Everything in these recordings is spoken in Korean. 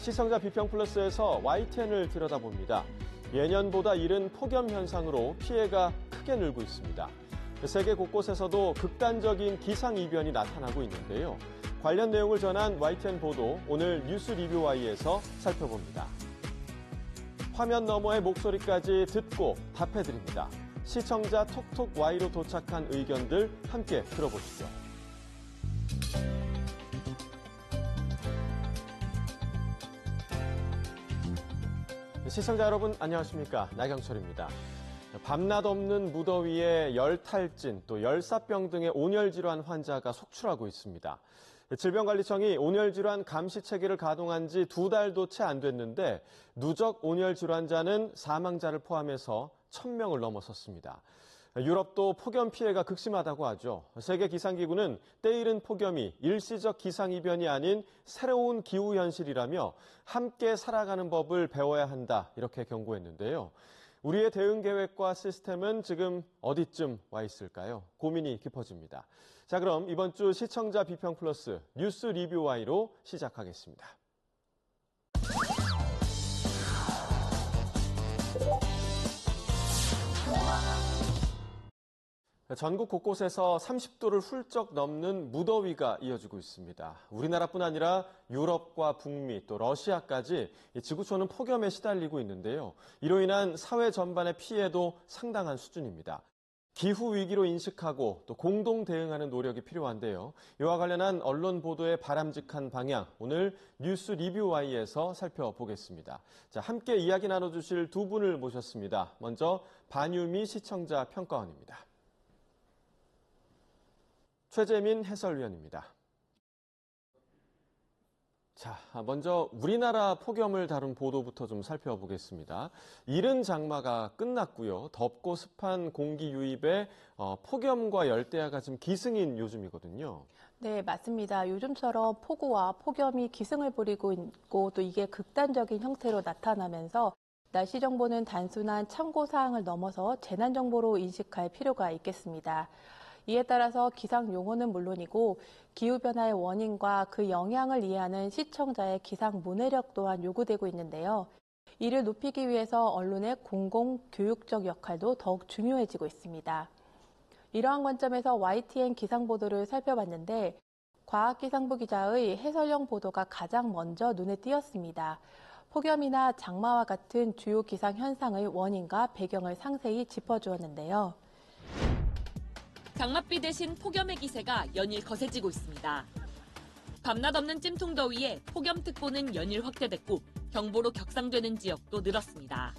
시청자 비평 플러스에서 YTN을 들여다봅니다. 예년보다 이른 폭염 현상으로 피해가 크게 늘고 있습니다. 세계 곳곳에서도 극단적인 기상이변이 나타나고 있는데요. 관련 내용을 전한 YTN 보도, 오늘 뉴스 리뷰 Y에서 살펴봅니다. 화면 너머의 목소리까지 듣고 답해드립니다. 시청자 톡톡 Y로 도착한 의견들 함께 들어보시죠. 시청자 여러분 안녕하십니까? 나경철입니다. 밤낮 없는 무더위에 열탈진, 또 열사병 등의 온열질환 환자가 속출하고 있습니다. 질병관리청이 온열질환 감시체계를 가동한 지 2달도 채 안 됐는데 누적 온열질환자는 사망자를 포함해서 1,000명을 넘어섰습니다. 유럽도 폭염 피해가 극심하다고 하죠. 세계기상기구는 때이른 폭염이 일시적 기상이변이 아닌 새로운 기후현실이라며 함께 살아가는 법을 배워야 한다, 이렇게 경고했는데요. 우리의 대응 계획과 시스템은 지금 어디쯤 와 있을까요? 고민이 깊어집니다. 자, 그럼 이번 주 시청자 비평 플러스 뉴스 리뷰 Y로 시작하겠습니다. 전국 곳곳에서 30도를 훌쩍 넘는 무더위가 이어지고 있습니다. 우리나라뿐 아니라 유럽과 북미 또 러시아까지 지구촌은 폭염에 시달리고 있는데요. 이로 인한 사회 전반의 피해도 상당한 수준입니다. 기후위기로 인식하고 또 공동 대응하는 노력이 필요한데요. 이와 관련한 언론 보도의 바람직한 방향, 오늘 뉴스 리뷰 Y에서 살펴보겠습니다. 자, 함께 이야기 나눠주실 두 분을 모셨습니다. 먼저 반유미 시청자 평가원입니다. 최재민 해설위원입니다. 자, 먼저 우리나라 폭염을 다룬 보도부터 좀 살펴보겠습니다. 이른 장마가 끝났고요. 덥고 습한 공기 유입에 폭염과 열대야가 지금 기승인 요즘이거든요. 네, 맞습니다. 요즘처럼 폭우와 폭염이 기승을 부리고 있고 또 이게 극단적인 형태로 나타나면서 날씨 정보는 단순한 참고 사항을 넘어서 재난 정보로 인식할 필요가 있겠습니다. 이에 따라서 기상 용어는 물론이고 기후변화의 원인과 그 영향을 이해하는 시청자의 기상 문해력 또한 요구되고 있는데요. 이를 높이기 위해서 언론의 공공교육적 역할도 더욱 중요해지고 있습니다. 이러한 관점에서 YTN 기상보도를 살펴봤는데 과학기상부 기자의 해설형 보도가 가장 먼저 눈에 띄었습니다. 폭염이나 장마와 같은 주요 기상 현상의 원인과 배경을 상세히 짚어주었는데요. 장맛비 대신 폭염의 기세가 연일 거세지고 있습니다. 밤낮 없는 찜통더위에 폭염특보는 연일 확대됐고 경보로 격상되는 지역도 늘었습니다.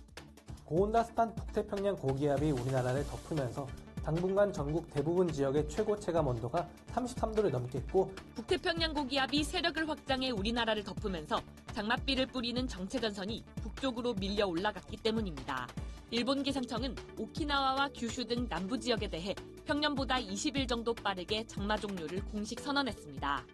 고온다습한 북태평양 고기압이 우리나라를 덮으면서 당분간 전국 대부분 지역의 최고 체감 온도가 33도를 넘겠고 북태평양 고기압이 세력을 확장해 우리나라를 덮으면서 장맛비를 뿌리는 정체전선이 북쪽으로 밀려 올라갔기 때문입니다. 일본 기상청은 오키나와와 규슈 등 남부 지역에 대해 평년보다 20일 정도 빠르게 장마 종료를 공식 선언했습니다.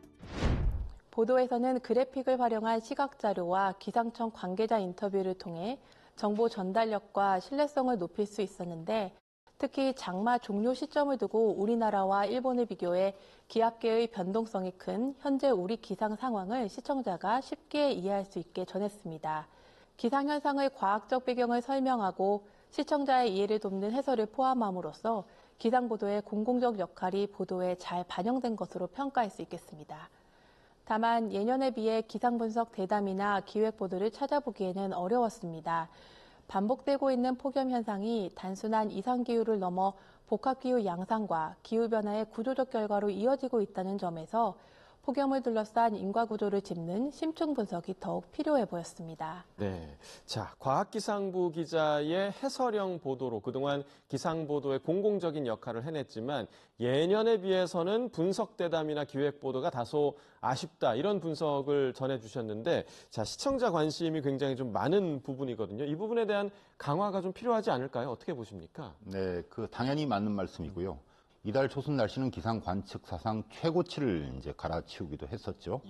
보도에서는 그래픽을 활용한 시각자료와 기상청 관계자 인터뷰를 통해 정보 전달력과 신뢰성을 높일 수 있었는데 특히 장마 종료 시점을 두고 우리나라와 일본을 비교해 기압계의 변동성이 큰 현재 우리 기상 상황을 시청자가 쉽게 이해할 수 있게 전했습니다. 기상현상의 과학적 배경을 설명하고 시청자의 이해를 돕는 해설을 포함함으로써 기상보도의 공공적 역할이 보도에 잘 반영된 것으로 평가할 수 있겠습니다. 다만 예년에 비해 기상분석 대담이나 기획보도를 찾아보기에는 어려웠습니다. 반복되고 있는 폭염 현상이 단순한 이상기후를 넘어 복합기후 양상과 기후변화의 구조적 결과로 이어지고 있다는 점에서 폭염을 둘러싼 인과구조를 짚는 심층 분석이 더욱 필요해 보였습니다. 네, 자, 과학기상부 기자의 해설형 보도로 그동안 기상보도의 공공적인 역할을 해냈지만 예년에 비해서는 분석대담이나 기획보도가 다소 아쉽다, 이런 분석을 전해주셨는데, 자, 시청자 관심이 굉장히 좀 많은 부분이거든요. 이 부분에 대한 강화가 좀 필요하지 않을까요? 어떻게 보십니까? 네, 당연히 맞는 말씀이고요. 이달 초순 날씨는 기상 관측 사상 최고치를 이제 갈아치우기도 했었죠.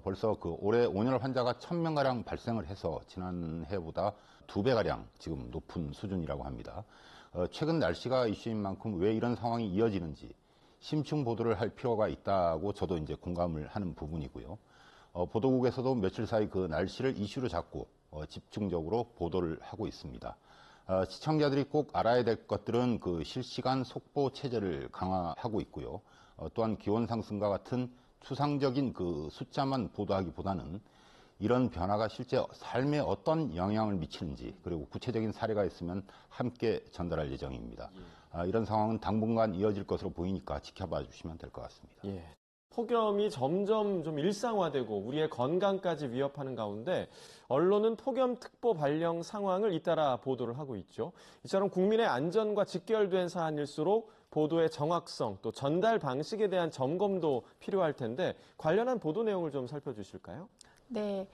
벌써 올해 온열 환자가 1,000명가량 발생을 해서 지난해보다 2배가량 지금 높은 수준이라고 합니다. 최근 날씨가 이슈인 만큼 왜 이런 상황이 이어지는지 심층 보도를 할 필요가 있다고 저도 이제 공감을 하는 부분이고요. 보도국에서도 며칠 사이 그 날씨를 이슈로 잡고 집중적으로 보도를 하고 있습니다. 시청자들이 꼭 알아야 될 것들은 그 실시간 속보 체제를 강화하고 있고요. 또한 기온 상승과 같은 추상적인 그 숫자만 보도하기보다는 이런 변화가 실제 삶에 어떤 영향을 미치는지, 그리고 구체적인 사례가 있으면 함께 전달할 예정입니다. 이런 상황은 당분간 이어질 것으로 보이니까 지켜봐 주시면 될 것 같습니다. 예. 폭염이 점점 좀 일상화되고 우리의 건강까지 위협하는 가운데 언론은 폭염특보 발령 상황을 잇따라 보도를 하고 있죠. 이처럼 국민의 안전과 직결된 사안일수록 보도의 정확성 또 전달 방식에 대한 점검도 필요할 텐데 관련한 보도 내용을 좀 살펴주실까요? 네,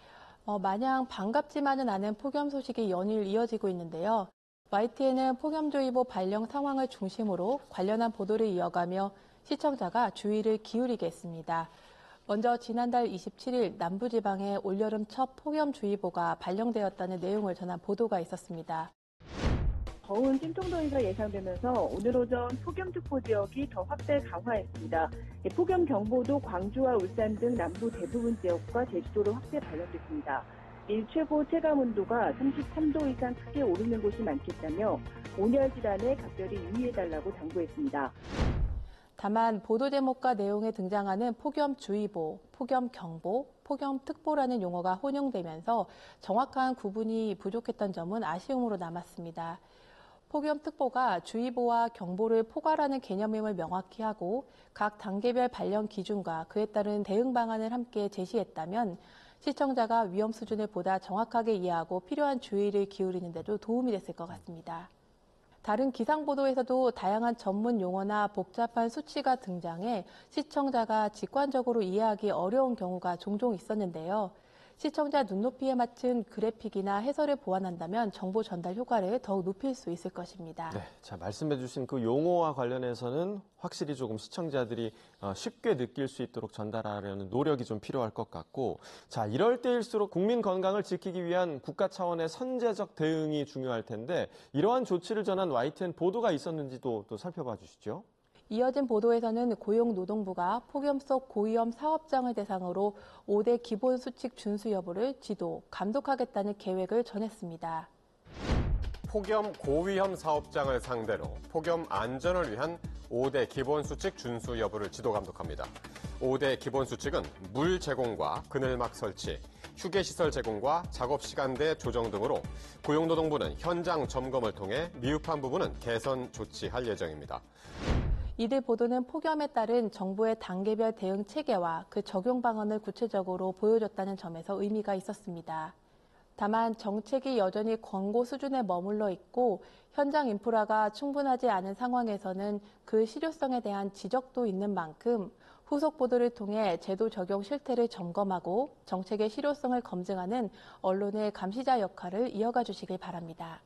마냥 반갑지만은 않은 폭염 소식이 연일 이어지고 있는데요. YTN은 폭염주의보 발령 상황을 중심으로 관련한 보도를 이어가며 시청자가 주의를 기울이겠습니다. 먼저 지난달 27일 남부지방에 올여름 첫 폭염주의보가 발령되었다는 내용을 전한 보도가 있었습니다. 더운 찜통더위가 예상되면서 오늘 오전 폭염특보 지역이 더 확대 강화했습니다. 폭염 경보도 광주와 울산 등 남부 대부분 지역과 제주도로 확대 발령됐습니다. 일 최고 체감온도가 33도 이상 크게 오르는 곳이 많겠다며 온열 질환에 각별히 유의해달라고 당부했습니다. 다만 보도 제목과 내용에 등장하는 폭염주의보, 폭염경보, 폭염특보라는 용어가 혼용되면서 정확한 구분이 부족했던 점은 아쉬움으로 남았습니다. 폭염특보가 주의보와 경보를 포괄하는 개념임을 명확히 하고 각 단계별 발령 기준과 그에 따른 대응 방안을 함께 제시했다면 시청자가 위험 수준을 보다 정확하게 이해하고 필요한 주의를 기울이는 데도 도움이 됐을 것 같습니다. 다른 기상 보도에서도 다양한 전문 용어나 복잡한 수치가 등장해 시청자가 직관적으로 이해하기 어려운 경우가 종종 있었는데요. 시청자 눈높이에 맞춘 그래픽이나 해설을 보완한다면 정보 전달 효과를 더욱 높일 수 있을 것입니다. 네, 자 말씀해 주신 그 용어와 관련해서는 확실히 조금 시청자들이 쉽게 느낄 수 있도록 전달하려는 노력이 좀 필요할 것 같고, 자 이럴 때일수록 국민 건강을 지키기 위한 국가 차원의 선제적 대응이 중요할 텐데 이러한 조치를 전한 YTN 보도가 있었는지도 또 살펴봐 주시죠. 이어진 보도에서는 고용노동부가 폭염 속 고위험 사업장을 대상으로 5대 기본수칙 준수 여부를 지도, 감독하겠다는 계획을 전했습니다. 폭염 고위험 사업장을 상대로 폭염 안전을 위한 5대 기본수칙 준수 여부를 지도 감독합니다. 5대 기본수칙은 물 제공과 그늘막 설치, 휴게시설 제공과 작업시간대 조정 등으로 고용노동부는 현장 점검을 통해 미흡한 부분은 개선 조치할 예정입니다. 이들 보도는 폭염에 따른 정부의 단계별 대응 체계와 그 적용 방안을 구체적으로 보여줬다는 점에서 의미가 있었습니다. 다만 정책이 여전히 권고 수준에 머물러 있고 현장 인프라가 충분하지 않은 상황에서는 그 실효성에 대한 지적도 있는 만큼 후속 보도를 통해 제도 적용 실태를 점검하고 정책의 실효성을 검증하는 언론의 감시자 역할을 이어가 주시길 바랍니다.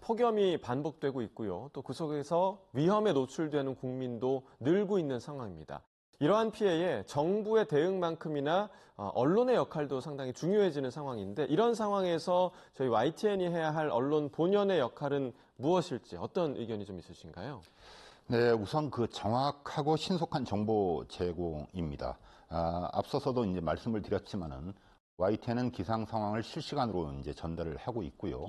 폭염이 반복되고 있고요. 또 그 속에서 위험에 노출되는 국민도 늘고 있는 상황입니다. 이러한 피해에 정부의 대응만큼이나 언론의 역할도 상당히 중요해지는 상황인데 이런 상황에서 저희 YTN이 해야 할 언론 본연의 역할은 무엇일지 어떤 의견이 좀 있으신가요? 네, 우선 그 정확하고 신속한 정보 제공입니다. 앞서서도 이제 말씀을 드렸지만은 YTN은 기상 상황을 실시간으로 이제 전달을 하고 있고요.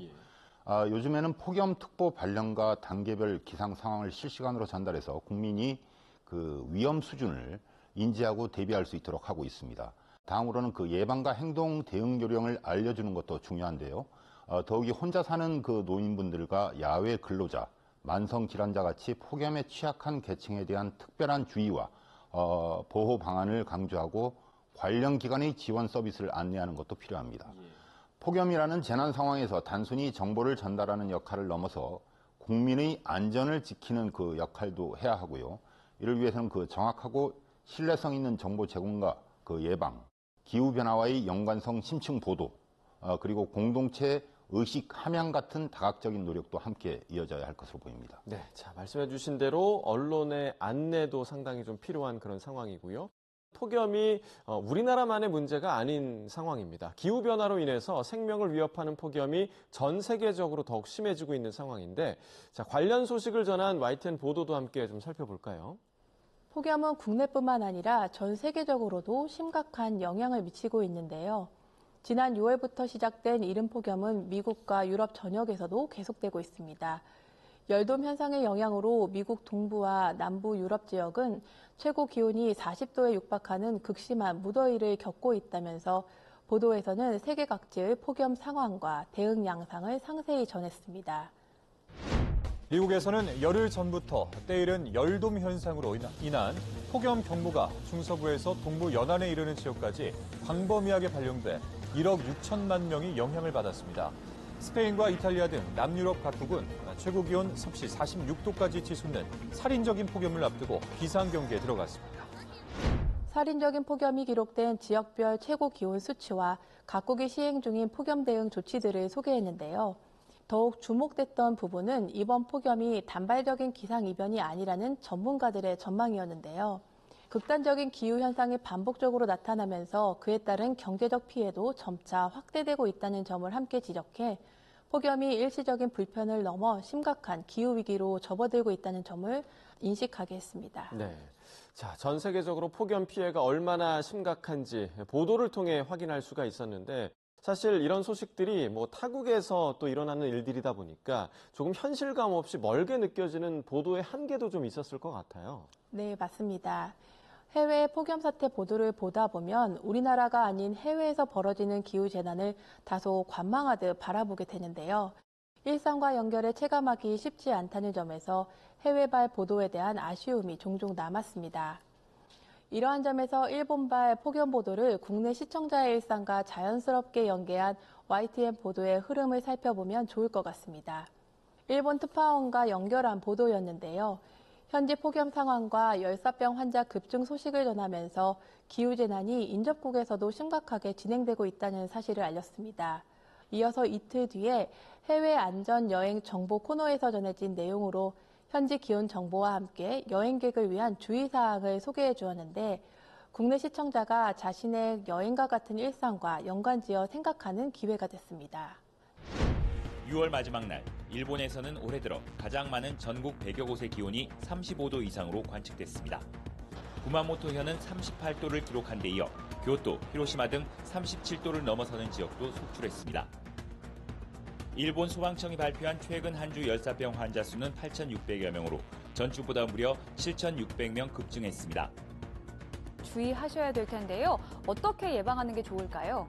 요즘에는 폭염특보 발령과 단계별 기상 상황을 실시간으로 전달해서 국민이 그 위험 수준을 인지하고 대비할 수 있도록 하고 있습니다. 다음으로는 그 예방과 행동 대응 요령을 알려주는 것도 중요한데요. 더욱이 혼자 사는 그 노인분들과 야외 근로자, 만성 질환자 같이 폭염에 취약한 계층에 대한 특별한 주의와 보호 방안을 강조하고 관련 기관의 지원 서비스를 안내하는 것도 필요합니다. 폭염이라는 재난 상황에서 단순히 정보를 전달하는 역할을 넘어서 국민의 안전을 지키는 그 역할도 해야 하고요. 이를 위해서는 그 정확하고 신뢰성 있는 정보 제공과 그 예방, 기후변화와의 연관성 심층 보도, 그리고 공동체 의식 함양 같은 다각적인 노력도 함께 이어져야 할 것으로 보입니다. 네, 자 말씀해 주신 대로 언론의 안내도 상당히 좀 필요한 그런 상황이고요. 폭염이 우리나라만의 문제가 아닌 상황입니다. 기후변화로 인해서 생명을 위협하는 폭염이 전 세계적으로 더욱 심해지고 있는 상황인데 자, 관련 소식을 전한 YTN 보도도 함께 좀 살펴볼까요? 폭염은 국내뿐만 아니라 전 세계적으로도 심각한 영향을 미치고 있는데요. 지난 6월부터 시작된 이른 폭염은 미국과 유럽 전역에서도 계속되고 있습니다. 열돔 현상의 영향으로 미국 동부와 남부 유럽 지역은 최고 기온이 40도에 육박하는 극심한 무더위를 겪고 있다면서 보도에서는 세계 각지의 폭염 상황과 대응 양상을 상세히 전했습니다. 미국에서는 열흘 전부터 때이른 열돔 현상으로 인한 폭염 경보가 중서부에서 동부 연안에 이르는 지역까지 광범위하게 발령돼 1억 6천만 명이 영향을 받았습니다. 스페인과 이탈리아 등 남유럽 각국은 최고 기온 섭씨 46도까지 치솟는 살인적인 폭염을 앞두고 비상경계에 들어갔습니다. 살인적인 폭염이 기록된 지역별 최고 기온 수치와 각국이 시행 중인 폭염 대응 조치들을 소개했는데요. 더욱 주목됐던 부분은 이번 폭염이 단발적인 기상이변이 아니라는 전문가들의 전망이었는데요. 극단적인 기후현상이 반복적으로 나타나면서 그에 따른 경제적 피해도 점차 확대되고 있다는 점을 함께 지적해 폭염이 일시적인 불편을 넘어 심각한 기후위기로 접어들고 있다는 점을 인식하게 했습니다. 네. 자, 전 세계적으로 폭염 피해가 얼마나 심각한지 보도를 통해 확인할 수가 있었는데 사실 이런 소식들이 타국에서 또 일어나는 일들이다 보니까 조금 현실감 없이 멀게 느껴지는 보도의 한계도 좀 있었을 것 같아요. 네, 맞습니다. 해외 폭염 사태 보도를 보다 보면 우리나라가 아닌 해외에서 벌어지는 기후재난을 다소 관망하듯 바라보게 되는데요. 일상과 연결해 체감하기 쉽지 않다는 점에서 해외발 보도에 대한 아쉬움이 종종 남았습니다. 이러한 점에서 일본발 폭염 보도를 국내 시청자의 일상과 자연스럽게 연계한 YTN 보도의 흐름을 살펴보면 좋을 것 같습니다. 일본 특파원과 연결한 보도였는데요. 현지 폭염 상황과 열사병 환자 급증 소식을 전하면서 기후재난이 인접국에서도 심각하게 진행되고 있다는 사실을 알렸습니다. 이어서 이틀 뒤에 해외 안전 여행 정보 코너에서 전해진 내용으로 현지 기온 정보와 함께 여행객을 위한 주의사항을 소개해 주었는데 국내 시청자가 자신의 여행과 같은 일상과 연관지어 생각하는 기회가 됐습니다. 6월 마지막 날, 일본에서는 올해 들어 가장 많은 전국 100여 곳의 기온이 35도 이상으로 관측됐습니다. 구마모토현은 38도를 기록한 데 이어 교토, 히로시마 등 37도를 넘어서는 지역도 속출했습니다. 일본 소방청이 발표한 최근 한 주 열사병 환자 수는 8,600여 명으로 전주보다 무려 7,600명 급증했습니다. 주의하셔야 될 텐데요. 어떻게 예방하는 게 좋을까요?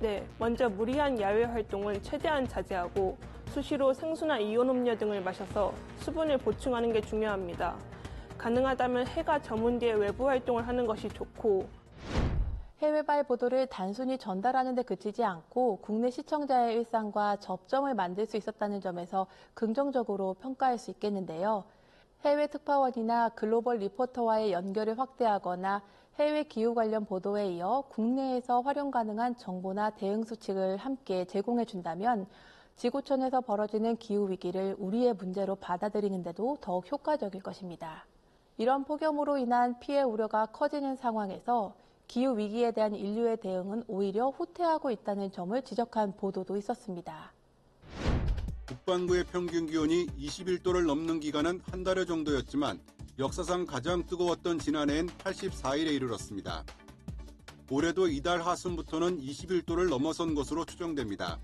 네, 먼저 무리한 야외 활동은 최대한 자제하고 수시로 생수나 이온 음료 등을 마셔서 수분을 보충하는 게 중요합니다. 가능하다면 해가 저문 뒤에 외부 활동을 하는 것이 좋고 해외발 보도를 단순히 전달하는 데 그치지 않고 국내 시청자의 일상과 접점을 만들 수 있었다는 점에서 긍정적으로 평가할 수 있겠는데요. 해외 특파원이나 글로벌 리포터와의 연결을 확대하거나 해외 기후 관련 보도에 이어 국내에서 활용 가능한 정보나 대응 수칙을 함께 제공해 준다면 지구촌에서 벌어지는 기후 위기를 우리의 문제로 받아들이는 데도 더욱 효과적일 것입니다. 이런 폭염으로 인한 피해 우려가 커지는 상황에서 기후 위기에 대한 인류의 대응은 오히려 후퇴하고 있다는 점을 지적한 보도도 있었습니다. 북반구의 평균 기온이 21도를 넘는 기간은 한 달여 정도였지만 역사상 가장 뜨거웠던 지난해엔 84일에 이르렀습니다. 올해도 이달 하순부터는 21도를 넘어선 것으로 추정됩니다.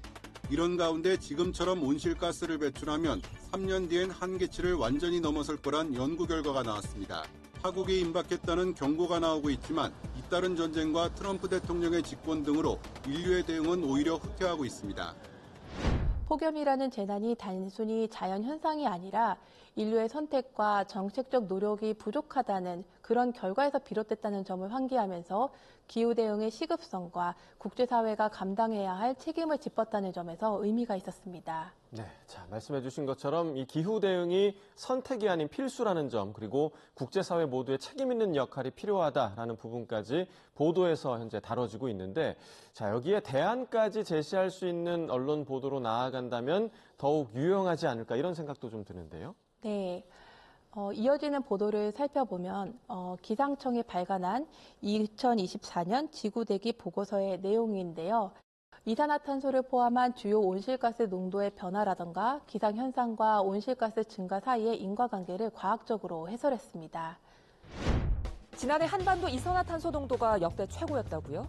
이런 가운데 지금처럼 온실가스를 배출하면 3년 뒤엔 한계치를 완전히 넘어설 거란 연구 결과가 나왔습니다. 타국에 임박했다는 경고가 나오고 있지만 잇따른 전쟁과 트럼프 대통령의 집권 등으로 인류의 대응은 오히려 후퇴하고 있습니다. 폭염이라는 재난이 단순히 자연현상이 아니라 인류의 선택과 정책적 노력이 부족하다는 그런 결과에서 비롯됐다는 점을 환기하면서 기후 대응의 시급성과 국제사회가 감당해야 할 책임을 짚었다는 점에서 의미가 있었습니다. 네, 자, 말씀해 주신 것처럼 이 기후 대응이 선택이 아닌 필수라는 점, 그리고 국제사회 모두의 책임 있는 역할이 필요하다라는 부분까지 보도에서 현재 다뤄지고 있는데, 자, 여기에 대안까지 제시할 수 있는 언론 보도로 나아간다면 더욱 유용하지 않을까 이런 생각도 좀 드는데요. 네. 이어지는 보도를 살펴보면 기상청이 발간한 2024년 지구대기 보고서의 내용인데요. 이산화탄소를 포함한 주요 온실가스 농도의 변화라던가 기상현상과 온실가스 증가 사이의 인과관계를 과학적으로 해설했습니다. 지난해 한반도 이산화탄소 농도가 역대 최고였다고요?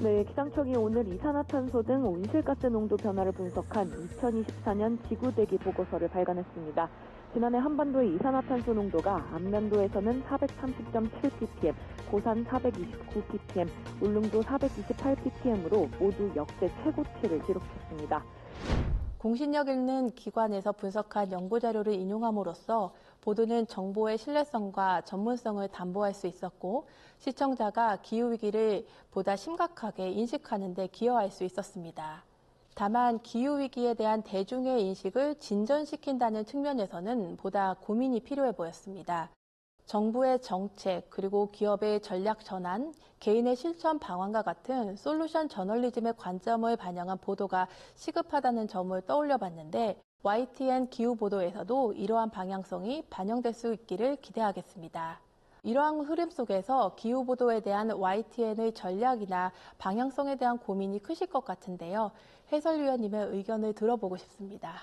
네, 기상청이 오늘 이산화탄소 등 온실가스 농도 변화를 분석한 2024년 지구대기 보고서를 발간했습니다. 지난해 한반도의 이산화탄소 농도가 안면도에서는 430.7ppm, 고산 429ppm, 울릉도 428ppm으로 모두 역대 최고치를 기록했습니다. 공신력 있는 기관에서 분석한 연구자료를 인용함으로써 보도는 정보의 신뢰성과 전문성을 담보할 수 있었고 시청자가 기후위기를 보다 심각하게 인식하는 데 기여할 수 있었습니다. 다만 기후위기에 대한 대중의 인식을 진전시킨다는 측면에서는 보다 고민이 필요해 보였습니다. 정부의 정책, 그리고 기업의 전략 전환, 개인의 실천 방안과 같은 솔루션 저널리즘의 관점을 반영한 보도가 시급하다는 점을 떠올려 봤는데 YTN 기후 보도에서도 이러한 방향성이 반영될 수 있기를 기대하겠습니다. 이러한 흐름 속에서 기후 보도에 대한 YTN의 전략이나 방향성에 대한 고민이 크실 것 같은데요. 해설위원님의 의견을 들어보고 싶습니다.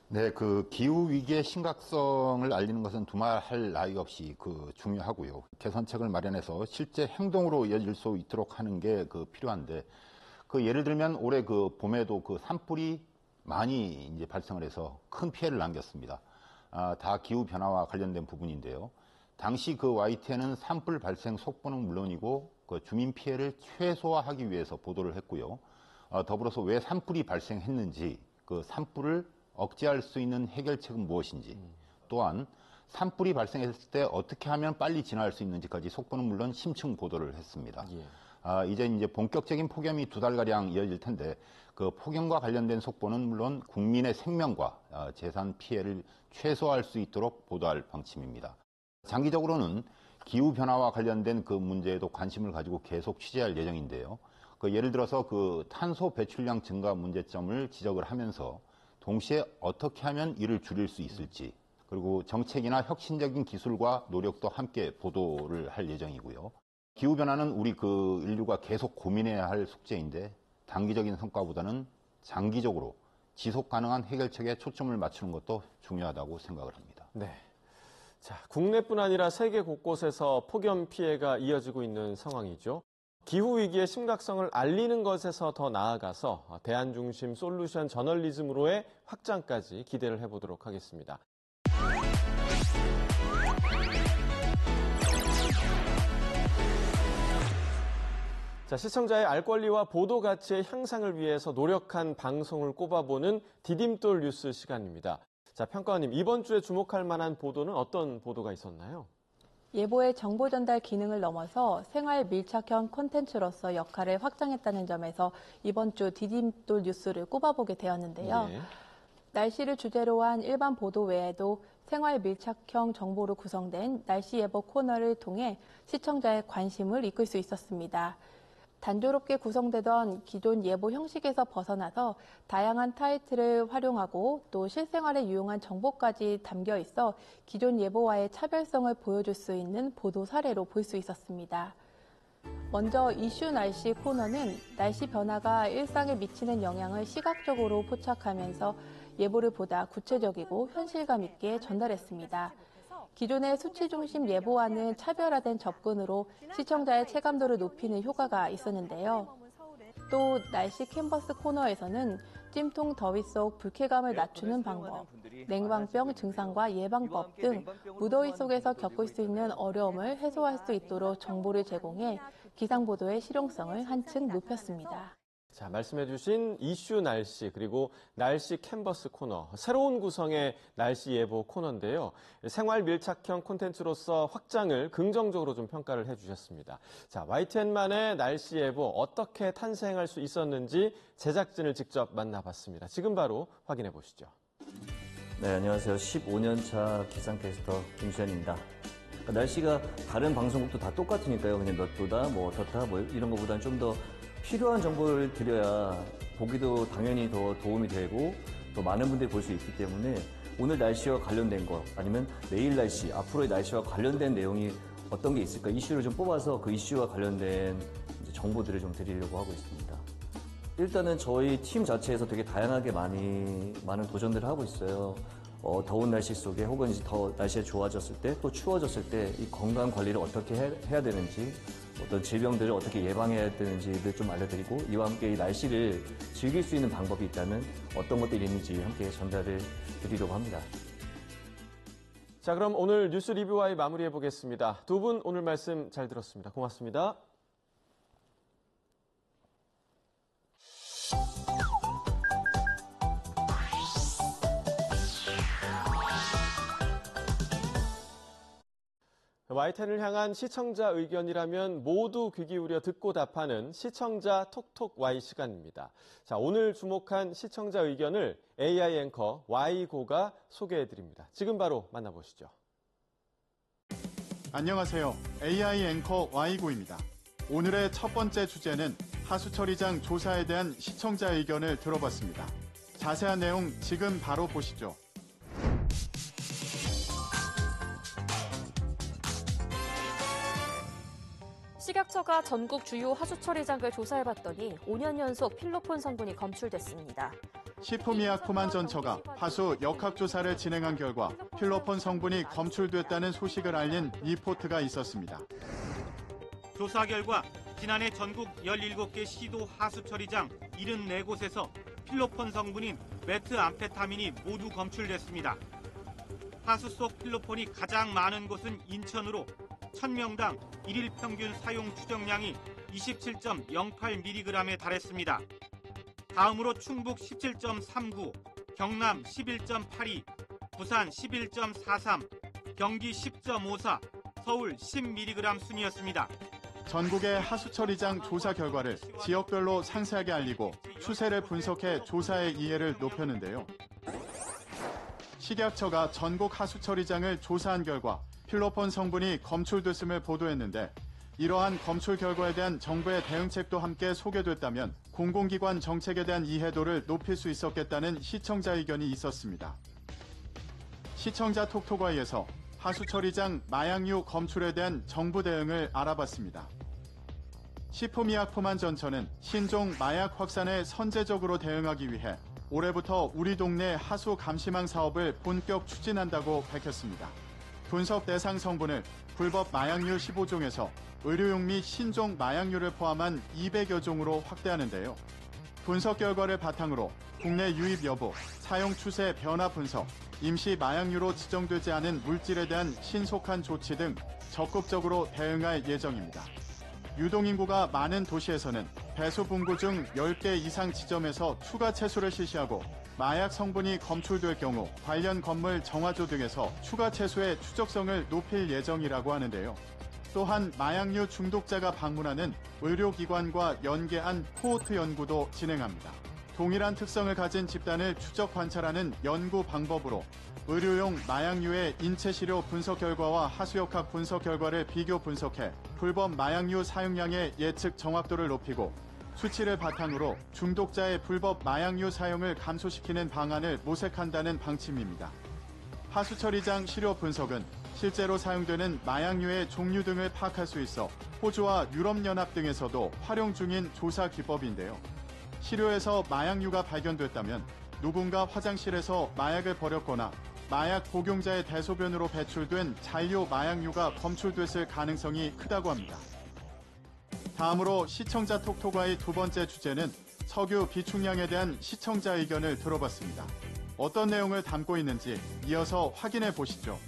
네, 그 기후 위기의 심각성을 알리는 것은 두말할 나위 없이 중요하고요. 개선책을 마련해서 실제 행동으로 이어질 수 있도록 하는 게 필요한데, 예를 들면 올해 봄에도 산불이 많이 이제 발생을 해서 큰 피해를 남겼습니다. 다 기후 변화와 관련된 부분인데요. 당시 YTN은 산불 발생 속보는 물론이고 주민 피해를 최소화하기 위해서 보도를 했고요. 더불어서 왜 산불이 발생했는지, 산불을 억제할 수 있는 해결책은 무엇인지, 또한 산불이 발생했을 때 어떻게 하면 빨리 진화할 수 있는지까지 속보는 물론 심층 보도를 했습니다. 이제 본격적인 폭염이 2달가량 이어질 텐데 폭염과 관련된 속보는 물론 국민의 생명과 재산 피해를 최소화할 수 있도록 보도할 방침입니다. 장기적으로는 기후변화와 관련된 문제에도 관심을 가지고 계속 취재할 예정인데요. 예를 들어서 탄소 배출량 증가 문제점을 지적을 하면서 동시에 어떻게 하면 이를 줄일 수 있을지, 그리고 정책이나 혁신적인 기술과 노력도 함께 보도를 할 예정이고요. 기후변화는 우리 인류가 계속 고민해야 할 숙제인데 단기적인 성과보다는 장기적으로 지속 가능한 해결책에 초점을 맞추는 것도 중요하다고 생각을 합니다. 네. 자, 국내뿐 아니라 세계 곳곳에서 폭염 피해가 이어지고 있는 상황이죠. 기후위기의 심각성을 알리는 것에서 더 나아가서 대안 중심 솔루션 저널리즘으로의 확장까지 기대를 해보도록 하겠습니다. 자, 시청자의 알 권리와 보도 가치의 향상을 위해서 노력한 방송을 꼽아보는 디딤돌 뉴스 시간입니다. 자, 평가원님, 이번 주에 주목할 만한 보도는 어떤 보도가 있었나요? 예보의 정보 전달 기능을 넘어서 생활 밀착형 콘텐츠로서 역할을 확장했다는 점에서 이번 주 디딤돌 뉴스를 꼽아보게 되었는데요. 네. 날씨를 주제로 한 일반 보도 외에도 생활 밀착형 정보로 구성된 날씨 예보 코너를 통해 시청자의 관심을 이끌 수 있었습니다. 단조롭게 구성되던 기존 예보 형식에서 벗어나서 다양한 타이틀을 활용하고 또 실생활에 유용한 정보까지 담겨 있어 기존 예보와의 차별성을 보여줄 수 있는 보도 사례로 볼 수 있었습니다. 먼저 이슈 날씨 코너는 날씨 변화가 일상에 미치는 영향을 시각적으로 포착하면서 예보를 보다 구체적이고 현실감 있게 전달했습니다. 기존의 수치 중심 예보와는 차별화된 접근으로 시청자의 체감도를 높이는 효과가 있었는데요. 또 날씨 캔버스 코너에서는 찜통 더위 속 불쾌감을 낮추는 방법, 냉방병 증상과 예방법 등 무더위 속에서 겪을 수 있는 어려움을 해소할 수 있도록 정보를 제공해 기상보도의 실용성을 한층 높였습니다. 자, 말씀해주신 이슈 날씨 그리고 날씨 캔버스 코너, 새로운 구성의 날씨 예보 코너인데요. 생활 밀착형 콘텐츠로서 확장을 긍정적으로 좀 평가를 해주셨습니다. 자, YTN만의 날씨 예보 어떻게 탄생할 수 있었는지 제작진을 직접 만나봤습니다. 지금 바로 확인해 보시죠. 네, 안녕하세요. 15년 차 기상캐스터 김수현입니다. 날씨가 다른 방송국도 다 똑같으니까요. 그냥 몇 도다, 뭐 어떻다, 뭐 이런 것보다는 좀 더 필요한 정보를 드려야 보기도 당연히 더 도움이 되고 더 많은 분들이 볼 수 있기 때문에 오늘 날씨와 관련된 거 아니면 내일 날씨, 앞으로의 날씨와 관련된 내용이 어떤 게 있을까 이슈를 좀 뽑아서 그 이슈와 관련된 정보들을 좀 드리려고 하고 있습니다. 일단은 저희 팀 자체에서 되게 다양하게 많은 도전들을 하고 있어요. 더운 날씨 속에 혹은 이제 더 날씨가 좋아졌을 때 또 추워졌을 때 이 건강 관리를 어떻게 해야 되는지 어떤 질병들을 어떻게 예방해야 되는지를 좀 알려드리고 이와 함께 이 날씨를 즐길 수 있는 방법이 있다면 어떤 것들이 있는지 함께 전달을 드리려고 합니다. 자, 그럼 오늘 뉴스 리뷰와의 마무리해 보겠습니다. 두 분 오늘 말씀 잘 들었습니다. 고맙습니다. YTN을 향한 시청자 의견이라면 모두 귀 기울여 듣고 답하는 시청자 톡톡 Y 시간입니다. 자, 오늘 주목한 시청자 의견을 AI 앵커 Y고가 소개해드립니다. 지금 바로 만나보시죠. 안녕하세요. AI 앵커 Y고입니다. 오늘의 첫 번째 주제는 하수처리장 조사에 대한 시청자 의견을 들어봤습니다. 자세한 내용 지금 바로 보시죠. 식약처가 전국 주요 하수처리장을 조사해봤더니 5년 연속 필로폰 성분이 검출됐습니다. 식품의약품안전처가 하수 역학조사를 진행한 결과 필로폰 성분이 검출됐다는 소식을 알린 리포트가 있었습니다. 조사 결과 지난해 전국 17개 시도 하수처리장 74곳에서 필로폰 성분인 메트암페타민이 모두 검출됐습니다. 하수 속 필로폰이 가장 많은 곳은 인천으로 1000명당 1일 평균 사용 추정량이 27.08mg에 달했습니다. 다음으로 충북 17.39, 경남 11.82, 부산 11.43, 경기 10.54, 서울 10mg 순이었습니다. 전국의 하수처리장 조사 결과를 지역별로 상세하게 알리고 추세를 분석해 조사의 이해를 높였는데요. 식약처가 전국 하수처리장을 조사한 결과 필로폰 성분이 검출됐음을 보도했는데 이러한 검출 결과에 대한 정부의 대응책도 함께 소개됐다면 공공기관 정책에 대한 이해도를 높일 수 있었겠다는 시청자 의견이 있었습니다. 시청자 톡톡와이에서 하수처리장 마약류 검출에 대한 정부 대응을 알아봤습니다. 식품의약품안전처는 신종 마약 확산에 선제적으로 대응하기 위해 올해부터 우리 동네 하수 감시망 사업을 본격 추진한다고 밝혔습니다. 분석 대상 성분을 불법 마약류 15종에서 의료용 및 신종 마약류를 포함한 200여 종으로 확대하는데요. 분석 결과를 바탕으로 국내 유입 여부, 사용 추세 변화 분석, 임시 마약류로 지정되지 않은 물질에 대한 신속한 조치 등 적극적으로 대응할 예정입니다. 유동인구가 많은 도시에서는 배수 분구 중 10개 이상 지점에서 추가 채소를 실시하고 마약 성분이 검출될 경우 관련 건물 정화조 등에서 추가 채소의 추적성을 높일 예정이라고 하는데요. 또한 마약류 중독자가 방문하는 의료기관과 연계한 코호트 연구도 진행합니다. 동일한 특성을 가진 집단을 추적 관찰하는 연구 방법으로 의료용 마약류의 인체시료 분석 결과와 하수역학 분석 결과를 비교 분석해 불법 마약류 사용량의 예측 정확도를 높이고 수치를 바탕으로 중독자의 불법 마약류 사용을 감소시키는 방안을 모색한다는 방침입니다. 하수처리장 시료 분석은 실제로 사용되는 마약류의 종류 등을 파악할 수 있어 호주와 유럽연합 등에서도 활용 중인 조사 기법인데요. 시료에서 마약류가 발견됐다면 누군가 화장실에서 마약을 버렸거나 마약 복용자의 대소변으로 배출된 잔류 마약류가 검출됐을 가능성이 크다고 합니다. 다음으로 시청자 톡톡와의 두 번째 주제는 석유 비축량에 대한 시청자 의견을 들어봤습니다. 어떤 내용을 담고 있는지 이어서 확인해 보시죠.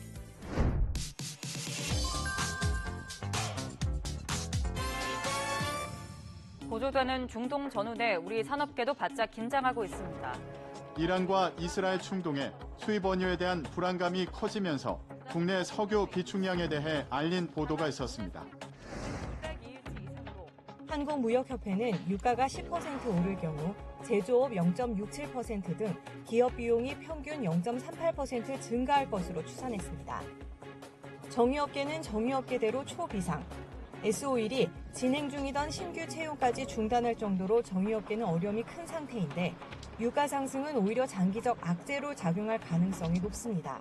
고조되는 중동 전운에 우리 산업계도 바짝 긴장하고 있습니다. 이란과 이스라엘 충동에 수입 원유에 대한 불안감이 커지면서 국내 석유 비축량에 대해 알린 보도가 있었습니다. 한국무역협회는 유가가 10% 오를 경우 제조업 0.67% 등 기업 비용이 평균 0.38% 증가할 것으로 추산했습니다. 정유업계는 정유업계대로 초비상, S-오일이 진행 중이던 신규 채용까지 중단할 정도로 정유업계는 어려움이 큰 상태인데 유가 상승은 오히려 장기적 악재로 작용할 가능성이 높습니다.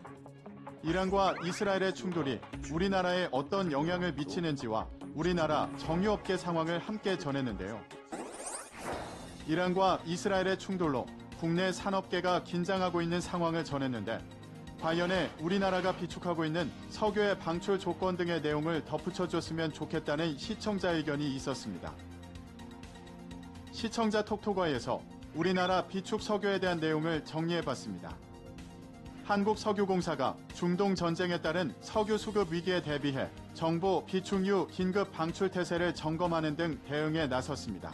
이란과 이스라엘의 충돌이 우리나라에 어떤 영향을 미치는지와 우리나라 정유업계 상황을 함께 전했는데요. 이란과 이스라엘의 충돌로 국내 산업계가 긴장하고 있는 상황을 전했는데 관련해 우리나라가 비축하고 있는 석유의 방출 조건 등의 내용을 덧붙여줬으면 좋겠다는 시청자 의견이 있었습니다. 시청자 톡톡어에서 우리나라 비축 석유에 대한 내용을 정리해봤습니다. 한국석유공사가 중동 전쟁에 따른 석유 수급 위기에 대비해 정부 비축유 긴급 방출 태세를 점검하는 등 대응에 나섰습니다.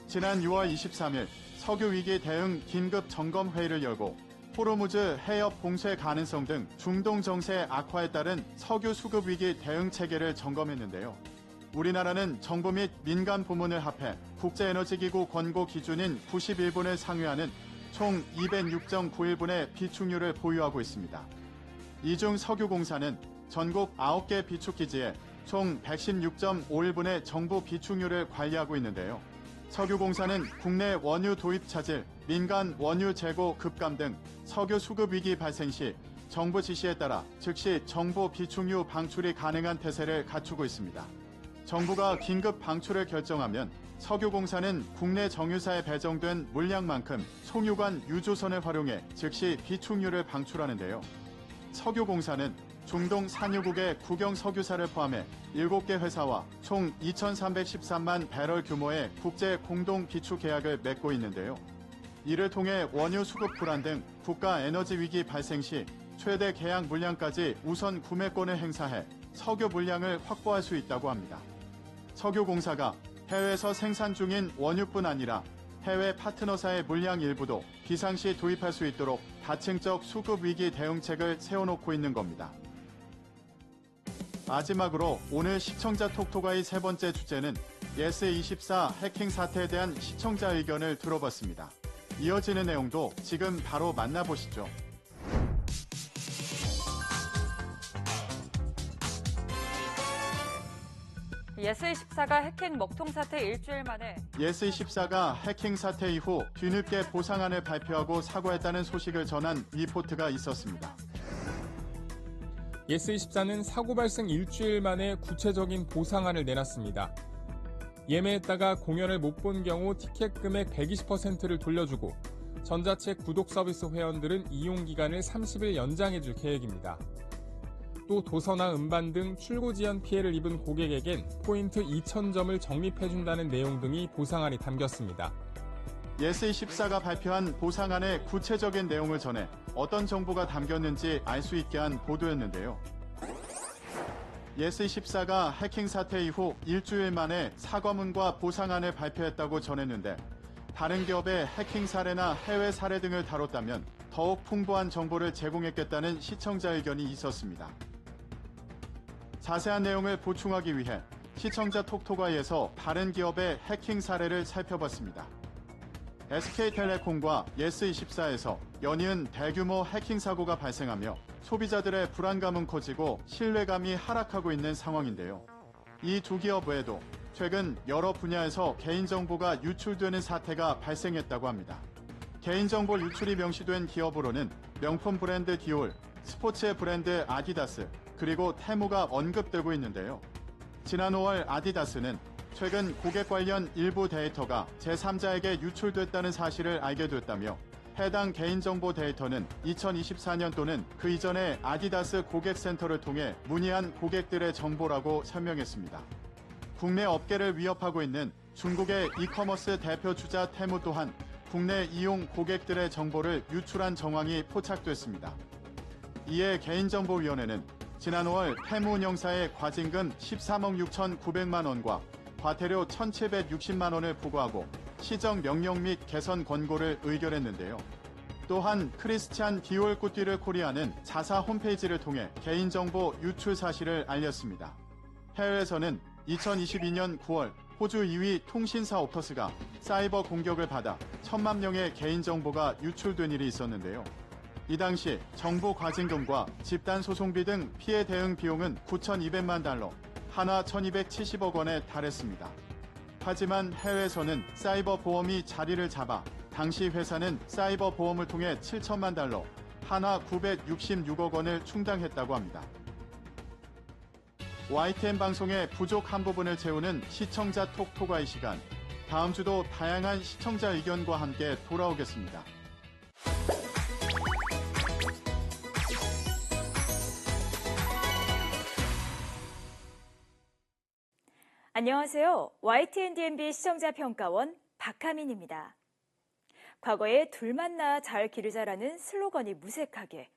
지난 6월 23일 석유 위기 대응 긴급 점검 회의를 열고 호르무즈 해협 봉쇄 가능성 등 중동 정세 악화에 따른 석유 수급 위기 대응 체계를 점검했는데요. 우리나라는 정부 및 민간 부문을 합해 국제에너지기구 권고 기준인 91분을 상회하는 총 206.91분의 비축유를 보유하고 있습니다. 이 중 석유공사는 전국 9개 비축기지에 총 116.51분의 정부 비축유를 관리하고 있는데요. 석유공사는 국내 원유 도입 차질, 민간 원유 재고 급감 등 석유 수급 위기 발생 시 정부 지시에 따라 즉시 정부 비축유 방출이 가능한 태세를 갖추고 있습니다. 정부가 긴급 방출을 결정하면 석유공사는 국내 정유사에 배정된 물량만큼 송유관 유조선을 활용해 즉시 비축유를 방출하는데요. 석유공사는 중동 산유국의 국영 석유사를 포함해 7개 회사와 총 2,313만 배럴 규모의 국제 공동 비축 계약을 맺고 있는데요. 이를 통해 원유 수급 불안 등 국가 에너지 위기 발생 시 최대 계약 물량까지 우선 구매권을 행사해 석유 물량을 확보할 수 있다고 합니다. 석유공사가 해외에서 생산 중인 원유뿐 아니라 해외 파트너사의 물량 일부도 비상시 도입할 수 있도록 다층적 수급 위기 대응책을 세워놓고 있는 겁니다. 마지막으로 오늘 시청자 톡톡아의 세 번째 주제는 예스24 해킹 사태에 대한 시청자 의견을 들어봤습니다. 이어지는 내용도 지금 바로 만나보시죠. 예스24가 해킹 먹통 사태 일주일 만에 예스24가 해킹 사태 이후 뒤늦게 보상안을 발표하고 사과했다는 소식을 전한 리포트가 있었습니다. 예스24는 사고 발생 일주일 만에 구체적인 보상안을 내놨습니다. 예매했다가 공연을 못 본 경우 티켓 금액 120%를 돌려주고 전자책 구독 서비스 회원들은 이용 기간을 30일 연장해줄 계획입니다. 또 도서나 음반 등 출고 지연 피해를 입은 고객에겐 포인트 2,000점을 적립해준다는 내용 등이 보상안에 담겼습니다. 예스24가 발표한 보상안의 구체적인 내용을 전해 어떤 정보가 담겼는지 알 수 있게 한 보도였는데요. 예스24가 해킹 사태 이후 일주일 만에 사과문과 보상안을 발표했다고 전했는데 다른 기업의 해킹 사례나 해외 사례 등을 다뤘다면 더욱 풍부한 정보를 제공했겠다는 시청자 의견이 있었습니다. 자세한 내용을 보충하기 위해 시청자 톡톡아이에서 다른 기업의 해킹 사례를 살펴봤습니다. SK텔레콤과 예스24에서 연이은 대규모 해킹 사고가 발생하며 소비자들의 불안감은 커지고 신뢰감이 하락하고 있는 상황인데요. 이 두 기업 외에도 최근 여러 분야에서 개인정보가 유출되는 사태가 발생했다고 합니다. 개인정보 유출이 명시된 기업으로는 명품 브랜드 디올, 스포츠 브랜드 아디다스, 그리고 테무가 언급되고 있는데요. 지난 5월 아디다스는 최근 고객 관련 일부 데이터가 제3자에게 유출됐다는 사실을 알게 됐다며 해당 개인정보 데이터는 2024년도는 그 이전에 아디다스 고객센터를 통해 문의한 고객들의 정보라고 설명했습니다. 국내 업계를 위협하고 있는 중국의 이커머스 대표 주자 테무 또한 국내 이용 고객들의 정보를 유출한 정황이 포착됐습니다. 이에 개인정보위원회는 지난 5월 테무 운영사의 과징금 13억 6,900만 원과 과태료 1,760만 원을 부과하고 시정 명령 및 개선 권고를 의결했는데요. 또한 크리스찬 디올 꾸띠르 코리아는 자사 홈페이지를 통해 개인정보 유출 사실을 알렸습니다. 해외에서는 2022년 9월 호주 2위 통신사 옵터스가 사이버 공격을 받아 1,000만 명의 개인정보가 유출된 일이 있었는데요. 이 당시 정부 과징금과 집단소송비 등 피해 대응 비용은 9,200만 달러, 하나 1,270억 원에 달했습니다. 하지만 해외에서는 사이버 보험이 자리를 잡아 당시 회사는 사이버 보험을 통해 7천만 달러, 하나 966억 원을 충당했다고 합니다. YTN 방송의 부족한 부분을 채우는 시청자 톡톡아이 시간. 다음 주도 다양한 시청자 의견과 함께 돌아오겠습니다. 안녕하세요. YTN-DMB 시청자평가원 박하민입니다. 과거에 둘만 낳아 잘 기르자라는 슬로건이 무색하게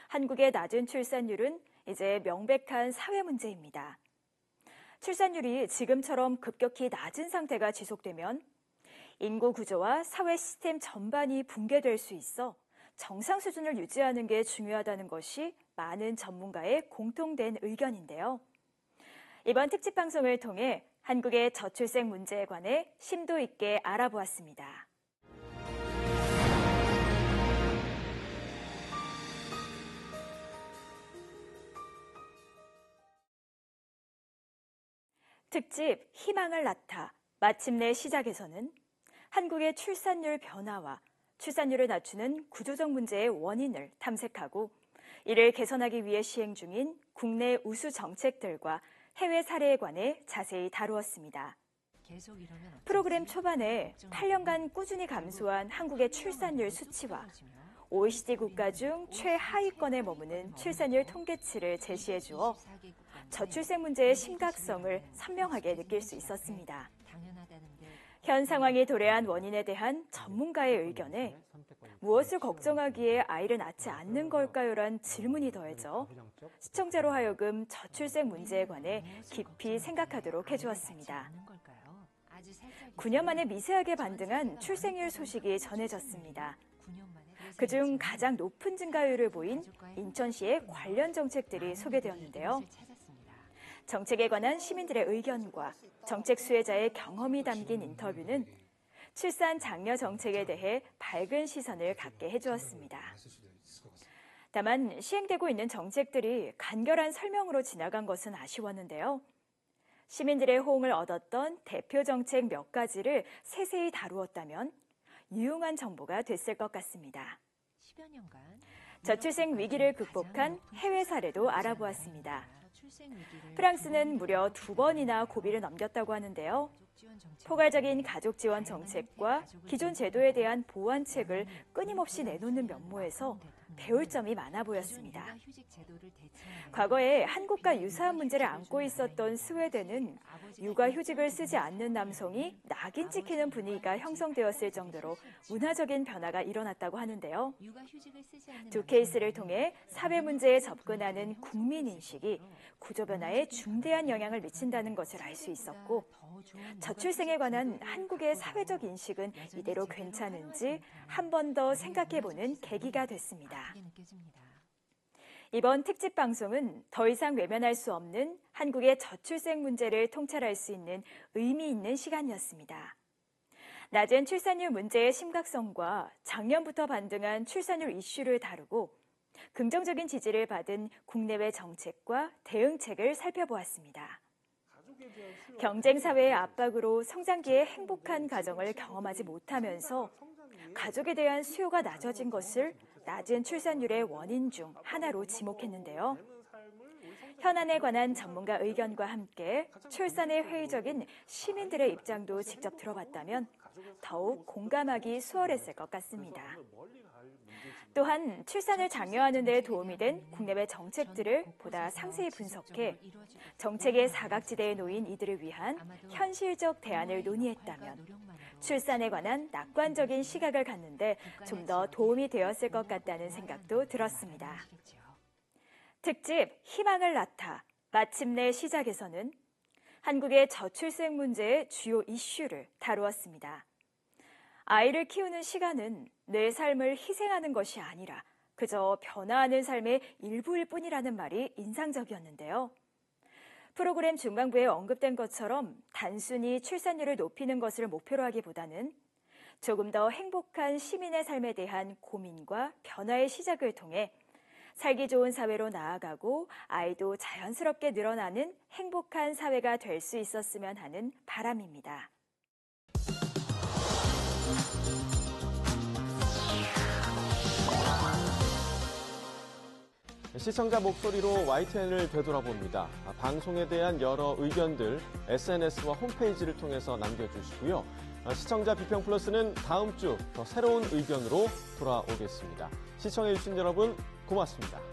한국의 낮은 출산율은 이제 명백한 사회 문제입니다. 출산율이 지금처럼 급격히 낮은 상태가 지속되면 인구 구조와 사회 시스템 전반이 붕괴될 수 있어 정상 수준을 유지하는 게 중요하다는 것이 많은 전문가의 공통된 의견인데요. 이번 특집 방송을 통해 한국의 저출생 문제에 관해 심도 있게 알아보았습니다. 특집 희망을 낳다 마침내 시작에서는 한국의 출산율 변화와 출산율을 낮추는 구조적 문제의 원인을 탐색하고 이를 개선하기 위해 시행 중인 국내 우수 정책들과 해외 사례에 관해 자세히 다루었습니다. 프로그램 초반에 8년간 꾸준히 감소한 한국의 출산율 수치와 OECD 국가 중 최하위권에 머무는 출산율 통계치를 제시해 주어 저출생 문제의 심각성을 선명하게 느낄 수 있었습니다. 현 상황이 도래한 원인에 대한 전문가의 의견에 무엇을 걱정하기에 아이를 낳지 않는 걸까요란 질문이 더해져 시청자로 하여금 저출생 문제에 관해 깊이 생각하도록 해주었습니다. 9년 만에 미세하게 반등한 출생률 소식이 전해졌습니다. 그중 가장 높은 증가율을 보인 인천시의 관련 정책들이 소개되었는데요. 정책에 관한 시민들의 의견과 정책 수혜자의 경험이 담긴 인터뷰는 출산 장려 정책에 대해 밝은 시선을 갖게 해주었습니다. 다만 시행되고 있는 정책들이 간결한 설명으로 지나간 것은 아쉬웠는데요. 시민들의 호응을 얻었던 대표 정책 몇 가지를 세세히 다루었다면 유용한 정보가 됐을 것 같습니다. 저출생 위기를 극복한 해외 사례도 알아보았습니다. 프랑스는 무려 2번이나 고비를 넘겼다고 하는데요. 포괄적인 가족 지원 정책과 기존 제도에 대한 보완책을 끊임없이 내놓는 면모에서 배울 점이 많아 보였습니다. 과거에 한국과 유사한 문제를 안고 있었던 스웨덴은 육아휴직을 쓰지 않는 남성이 낙인 찍히는 분위기가 형성되었을 정도로 문화적인 변화가 일어났다고 하는데요. 두 케이스를 통해 사회 문제에 접근하는 국민인식이 구조 변화에 중대한 영향을 미친다는 것을 알 수 있었고 저출생에 관한 한국의 사회적 인식은 이대로 괜찮은지 한 번 더 생각해보는 계기가 됐습니다. 이번 특집 방송은 더 이상 외면할 수 없는 한국의 저출생 문제를 통찰할 수 있는 의미 있는 시간이었습니다. 낮은 출산율 문제의 심각성과 작년부터 반등한 출산율 이슈를 다루고 긍정적인 지지를 받은 국내외 정책과 대응책을 살펴보았습니다. 경쟁사회의 압박으로 성장기에 행복한 가정을 경험하지 못하면서 가족에 대한 수요가 낮아진 것을 낮은 출산율의 원인 중 하나로 지목했는데요. 현안에 관한 전문가 의견과 함께 출산에 회의적인 시민들의 입장도 직접 들어봤다면 더욱 공감하기 수월했을 것 같습니다. 또한 출산을 장려하는 데 도움이 된 국내외 정책들을 보다 상세히 분석해 정책의 사각지대에 놓인 이들을 위한 현실적 대안을 논의했다면 출산에 관한 낙관적인 시각을 갖는데 좀 더 도움이 되었을 것 같다는 생각도 들었습니다. 특집 희망을 낳다 마침내 시작에서는 한국의 저출생 문제의 주요 이슈를 다루었습니다. 아이를 키우는 시간은 내 삶을 희생하는 것이 아니라 그저 변화하는 삶의 일부일 뿐이라는 말이 인상적이었는데요. 프로그램 중반부에 언급된 것처럼 단순히 출산율을 높이는 것을 목표로 하기보다는 조금 더 행복한 시민의 삶에 대한 고민과 변화의 시작을 통해 살기 좋은 사회로 나아가고 아이도 자연스럽게 늘어나는 행복한 사회가 될 수 있었으면 하는 바람입니다. 시청자 목소리로 YTN을 되돌아봅니다. 방송에 대한 여러 의견들 SNS와 홈페이지를 통해서 남겨주시고요. 시청자 비평 플러스는 다음 주 더 새로운 의견으로 돌아오겠습니다. 시청해주신 여러분 고맙습니다.